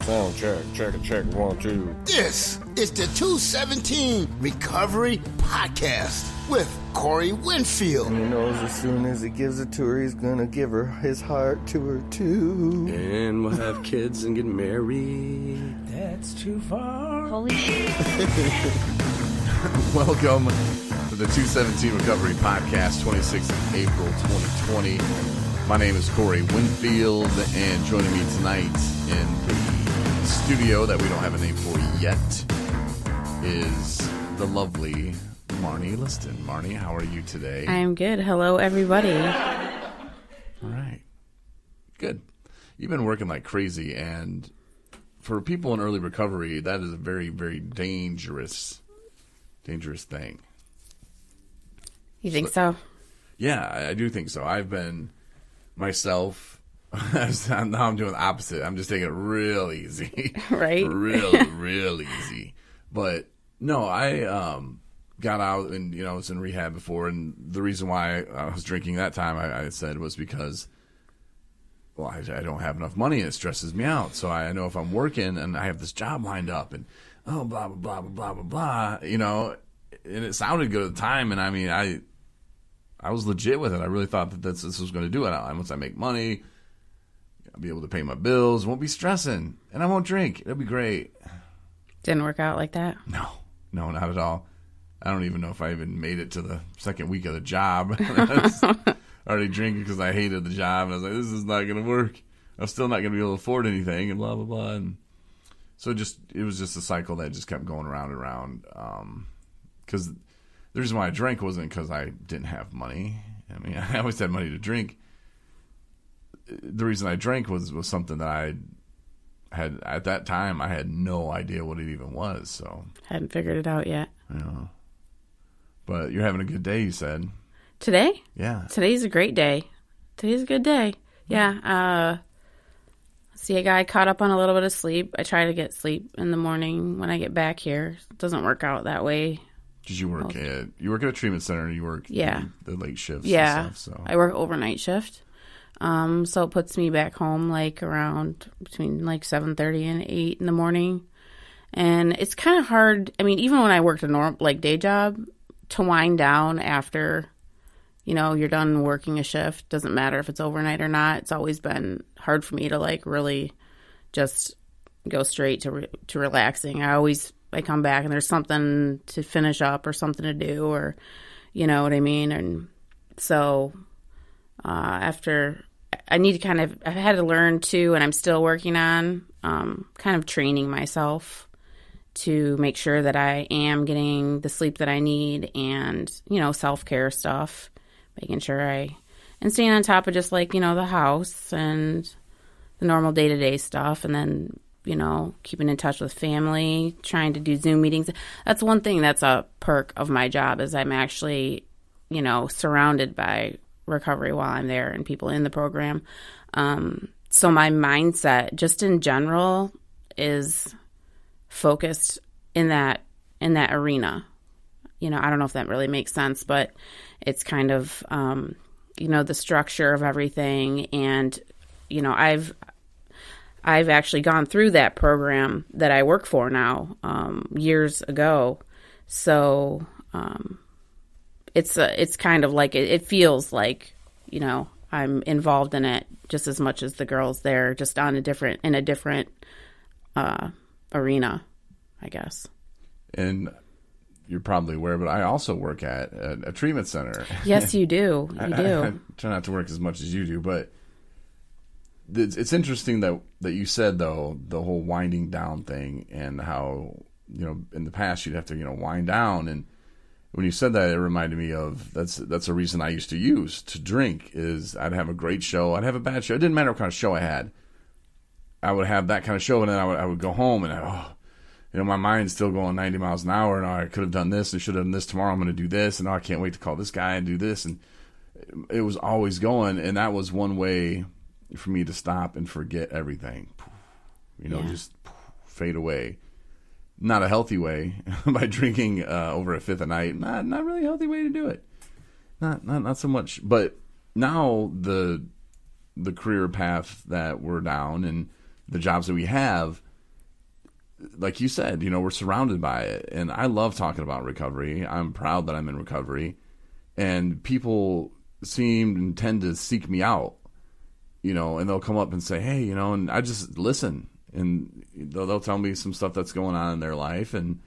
Sound check, check, 1, 2. This is the 217 Recovery Podcast with Corey Winfield. And he knows as soon as he gives it to her, he's gonna give her his heart to her too. And we'll have kids and get married. That's too far. Holy shit. Welcome to the 217 Recovery Podcast, 26th of April, 2020. My name is Corey Winfield, and joining me tonight in the studio that we don't have a name for yet is the lovely Marney Liston. Marney, how are you today? I am good. Hello, everybody. All right. Good. You've been working like crazy, and for people in early recovery, that is a very, very dangerous thing. You think so? Yeah, I do think so. I've been myself. Now I'm doing the opposite. I'm just taking it real easy. Right? real easy. But no, I got out and, was in rehab before. And the reason why I was drinking that time, I said, was because, well, I don't have enough money and it stresses me out. So I know if I'm working and I have this job lined up and, blah, blah, blah, blah, blah, blah, and it sounded good at the time. And I mean, I was legit with it. I really thought that this was going to do it. Once I make money, I'll be able to pay my bills, won't be stressing, and I won't drink. It'll be great. Didn't work out like that? No, not at all. I don't even know if I even made it to the second week of the job. I was already drinking because I hated the job, and I was like, this is not going to work. I'm still not going to be able to afford anything, and blah, blah, blah. And so it was just a cycle that just kept going around and around. Because the reason why I drank wasn't because I didn't have money. I mean, I always had money to drink. The reason I drank was something that I had, at that time, I had no idea what it even was. So Hadn't figured it out yet. Yeah. But you're having a good day, you said. Today? Yeah. Today's a great day. Today's a good day. Yeah. I got caught up on a little bit of sleep. I try to get sleep in the morning when I get back here. It doesn't work out that way. Did you work at a treatment center and you work the late shifts and stuff? So. I work overnight shift. So it puts me back home like around between like 7:30 and 8 in the morning. And it's kind of hard. I mean, even when I worked a normal like day job, to wind down after, you're done working a shift, doesn't matter if it's overnight or not. It's always been hard for me to like really just go straight to relaxing. I come back and there's something to finish up or something to do, or you know what I mean? And so after I need to I've had to learn too, and I'm still working on kind of training myself to make sure that I am getting the sleep that I need and, self-care stuff, making sure and staying on top of just like, the house and the normal day-to-day stuff. And then, keeping in touch with family, trying to do Zoom meetings. That's one thing that's a perk of my job is I'm actually, surrounded by recovery while I'm there and people in the program. So my mindset just in general is focused in that arena. I don't know if that really makes sense, but it's kind of, the structure of everything. And, I've actually gone through that program that I work for now, years ago. So, it's kind of like, it feels like, I'm involved in it just as much as the girls there, just in a different arena, I guess. And you're probably aware, but I also work at a treatment center. Yes, you do. You do. I try not to work as much as you do, but it's interesting that you said, though, the whole winding down thing and how, in the past you'd have to, wind down. And when you said that, it reminded me of that's a reason I used to use to drink is I'd have a great show. I'd have a bad show. It didn't matter what kind of show I had. I would have that kind of show, and then I would go home and my mind's still going 90 miles an hour, and I could have done this and should have done this tomorrow. I'm going to do this, and I can't wait to call this guy and do this. And it was always going, and that was one way for me to stop and forget everything. Just fade away. Not a healthy way by drinking over a fifth a night. Not really a healthy way to do it. Not so much. But now the career path that we're down and the jobs that we have, like you said, we're surrounded by it. And I love talking about recovery. I'm proud that I'm in recovery. And people seem and tend to seek me out, and they'll come up and say, hey, and I just listen. And they'll tell me some stuff that's going on in their life. And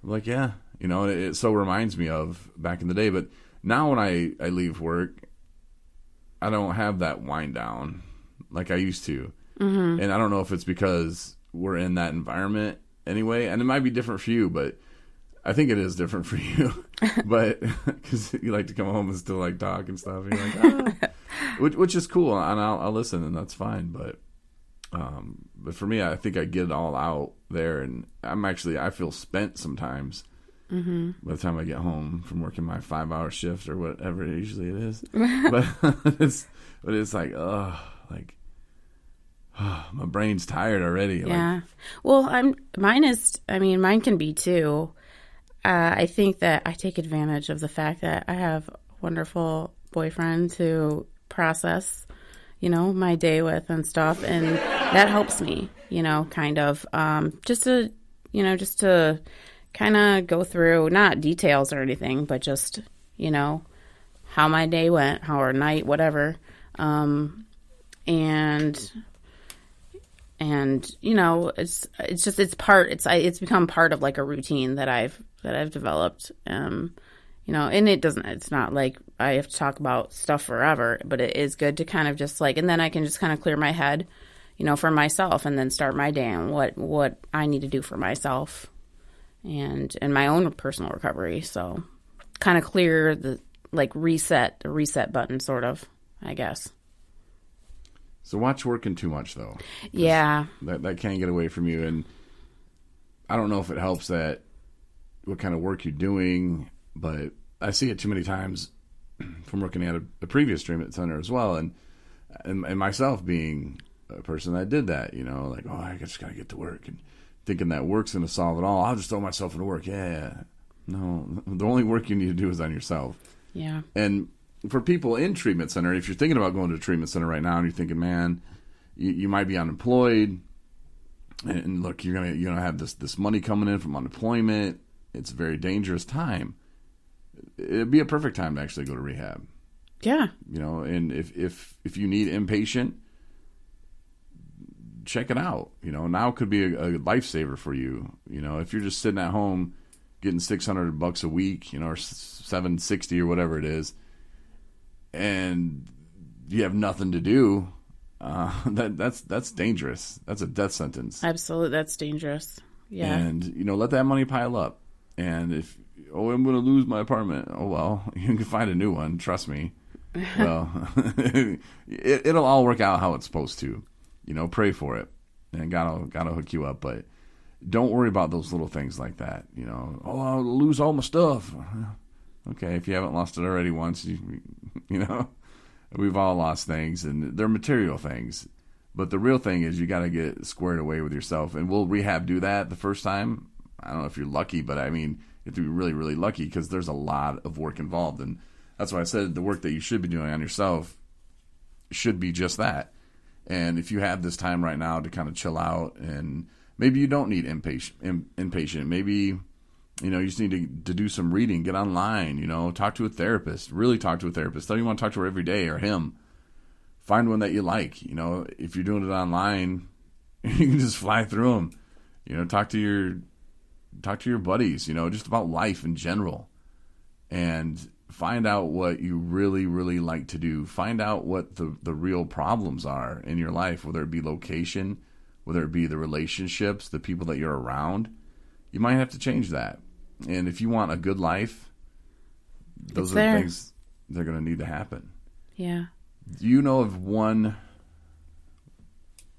I'm like, yeah, it so reminds me of back in the day. But now when I leave work, I don't have that wind down like I used to. Mm-hmm. And I don't know if it's because we're in that environment anyway. And it might be different for you, but I think it is different for you. But because you like to come home and still like talk and stuff. And you're like, which is cool. And I'll listen, and that's fine. But for me, I think I get it all out there. And I feel spent sometimes. Mm-hmm. By the time I get home from working my 5-hour shift or whatever usually it is, but it's like, my brain's tired already. Yeah. Well, mine can be too. I think that I take advantage of the fact that I have a wonderful boyfriend to process, my day with and stuff, and that helps me, kind of, just to kind of go through, not details or anything, but just, how my day went, how our night, whatever. It's become part of like a routine that I've developed. And it's not like I have to talk about stuff forever, but it is good to kind of just like, and then I can just kind of clear my head, for myself, and then start my day on what I need to do for myself. And my own personal recovery. So kind of clear the reset button, sort of, I guess. So watch working too much, though. Yeah. That can't get away from you. And I don't know if it helps that what kind of work you're doing, but I see it too many times from working at a previous treatment center as well. And myself being a person that did that, like, I just got to get to work. And thinking that work's going to solve it all. I'll just throw myself into work. Yeah. No, the only work you need to do is on yourself. Yeah. And for people in treatment center, if you're thinking about going to a treatment center right now and you're thinking, man, you might be unemployed, and look, you're gonna have this money coming in from unemployment. It's a very dangerous time. It'd be a perfect time to actually go to rehab. Yeah. And if you need inpatient, check it out. Now could be a lifesaver for you. If you're just sitting at home getting $600 a week, or $760 or whatever it is, and you have nothing to do, that's dangerous. That's a death sentence. Absolutely, that's dangerous. Yeah. And let that money pile up. And if I'm going to lose my apartment, well, you can find a new one. Trust me. Well, it'll all work out how it's supposed to. Pray for it, and God will hook you up. But don't worry about those little things like that. I'll lose all my stuff. Okay, if you haven't lost it already once, we've all lost things, and they're material things. But the real thing is you got to get squared away with yourself. And will rehab do that the first time? I don't know if you're lucky, but you have to be really, really lucky, because there's a lot of work involved. And that's why I said the work that you should be doing on yourself should be just that. And if you have this time right now to kind of chill out, and maybe you don't need inpatient, maybe you just need to do some reading, get online, talk to a therapist, really talk to a therapist. Don't you want to talk to her every day or him? Find one that you like. If you're doing it online, you can just fly through them. Talk to your buddies, just about life in general, and find out what you really, really like to do. Find out what the real problems are in your life, whether it be location, whether it be the relationships, the people that you're around. You might have to change that. And if you want a good life, those are the things that are going to need to happen. Yeah. Do you know of one,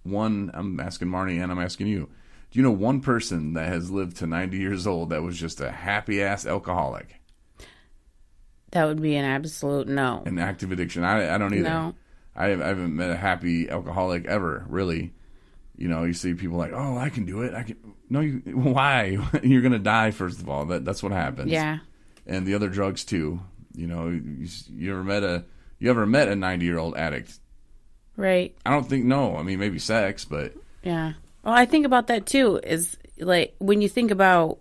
I'm asking Marney and I'm asking you, do you know one person that has lived to 90 years old that was just a happy-ass alcoholic? That would be an absolute no. An active addiction. I don't either. No. I haven't met a happy alcoholic ever, really. You see people like, oh, I can do it. No, why? You're going to die, first of all. That's what happens. Yeah. And the other drugs, too. You ever met a 90-year-old addict? Right. I don't think, no. Maybe sex, but. Yeah. Well, I think about that, too, is like when you think about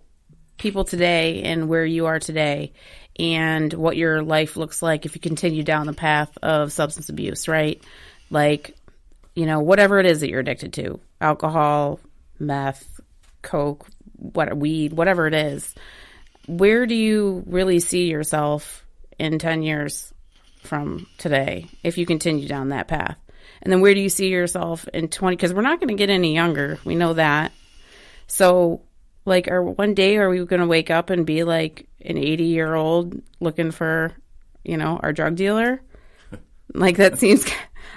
people today and where you are today and what your life looks like if you continue down the path of substance abuse, right? Like, you know, whatever it is that you're addicted to, alcohol, meth, coke, weed, whatever it is, where do you really see yourself in 10 years from today if you continue down that path? And then where do you see yourself in 20? Because we're not going to get any younger. We know that. So, like, one day are we going to wake up and be like an 80-year-old looking for, you know, our drug dealer? Like, that seems,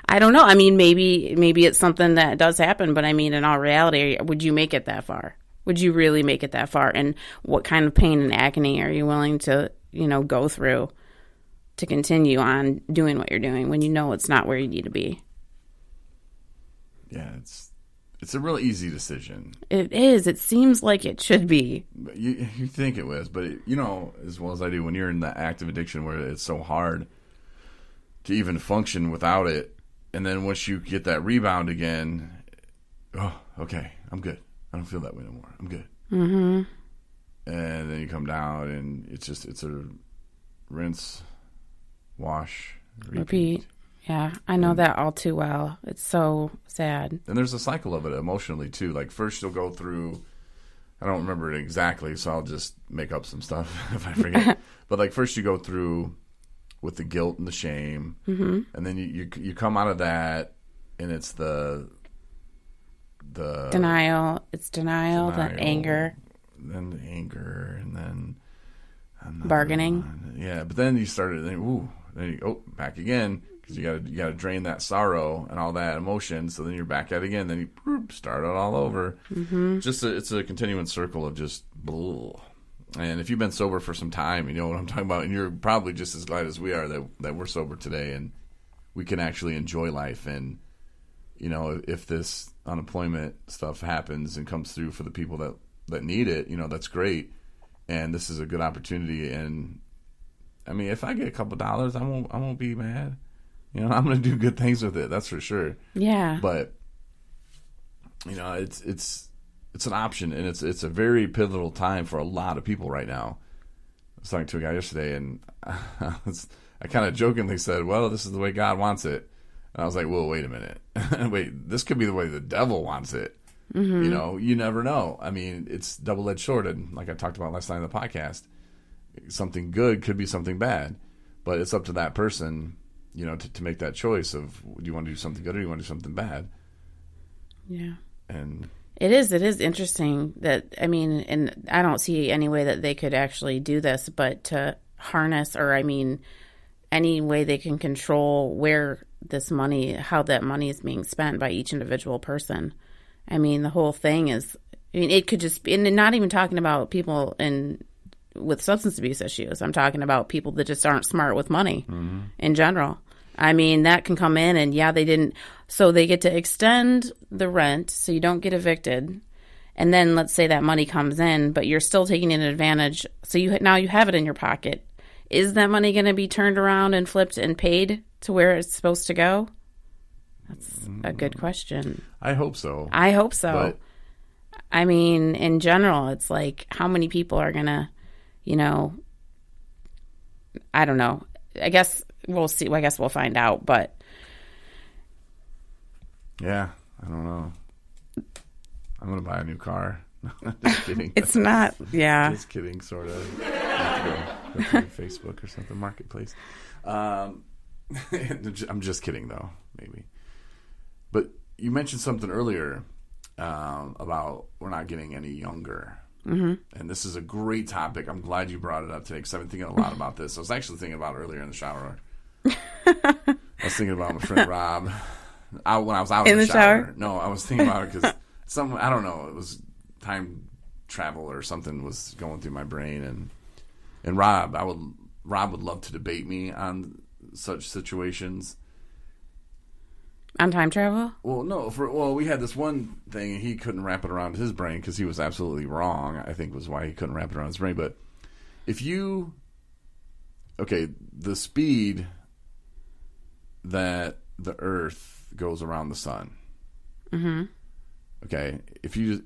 I don't know. I mean, maybe it's something that does happen, but I mean, in all reality, would you make it that far? Would you really make it that far? And what kind of pain and agony are you willing to, you know, go through to continue on doing what you're doing when you know it's not where you need to be? Yeah, it's a real easy decision. It is. It seems like it should be. But you think it was, but you know as well as I do, when you're in that active addiction where it's so hard to even function without it, and then once you get that rebound again, oh, okay, I'm good. I don't feel that way no more. I'm good. Mm-hmm. And then you come down, and it's a rinse, wash, repeat. Yeah, I know that all too well. It's so sad. And there's a cycle of it emotionally, too. Like, first you'll go through, I don't remember it exactly, so I'll just make up some stuff if I forget. But, like, first you go through with the guilt and the shame. Mm-hmm. And then you come out of that, and it's the denial. It's denial, the anger. Then the anger, and then bargaining. One. Yeah, but then you started, then you go back again. Because you got to drain that sorrow and all that emotion, so then you're back at it again. Then you start it all over. Mm-hmm. It's a continuing circle of just blah. And if you've been sober for some time, you know what I'm talking about, and you're probably just as glad as we are that we're sober today and we can actually enjoy life. And you know, if this unemployment stuff happens and comes through for the people that need it, you know, that's great. And this is a good opportunity. And I mean, if I get a couple dollars, I won't be mad. You know, I'm going to do good things with it. That's for sure. Yeah. But you know, it's an option, and it's a very pivotal time for a lot of people right now. I was talking to a guy yesterday, and I kind of jokingly said, "Well, this is the way God wants it." And I was like, "Well, wait a minute. Wait, this could be the way the devil wants it." Mm-hmm. You know, you never know. I mean, it's double-edged sword, and like I talked about last night on the podcast, something good could be something bad, but it's up to that person. You know, to make that choice of, do you want to do something good or do you want to do something bad? Yeah. And it is interesting that, I mean, and I don't see any way that they could actually do this, but to harness, or I mean, any way they can control where this money, how that money is being spent by each individual person. I mean, the whole thing is, I mean, it could just be, and not even talking about people with substance abuse issues. I'm talking about people that just aren't smart with money in general. I mean, that can come in, and yeah, they didn't. So they get to extend the rent so you don't get evicted. And then let's say that money comes in, but you're still taking an advantage. So now you have it in your pocket. Is that money going to be turned around and flipped and paid to where it's supposed to go? That's a good question. I hope so. I hope so. But I mean, in general, it's like, how many people are going to, you know, I don't know. I guess we'll see. I guess we'll find out. But yeah, I don't know. I'm going to buy a new car. Just kidding. It's not, yeah. Just kidding, sort of. I have to go through Facebook or something, Marketplace. I'm just kidding, though, maybe. But you mentioned something earlier about we're not getting any younger. Mm-hmm. And this is a great topic. I'm glad you brought it up today because I've been thinking a lot about this. I was actually thinking about it earlier in the shower. I was thinking about my friend Rob when I was out in the shower. No, I was thinking about it because I don't know, it was time travel or something was going through my brain. And Rob would love to debate me on such situations. On time travel? Well, no. We had this one thing, and he couldn't wrap it around his brain because he was absolutely wrong, I think was why he couldn't wrap it around his brain. But the speed that the Earth goes around the sun. Mm-hmm. Okay, if you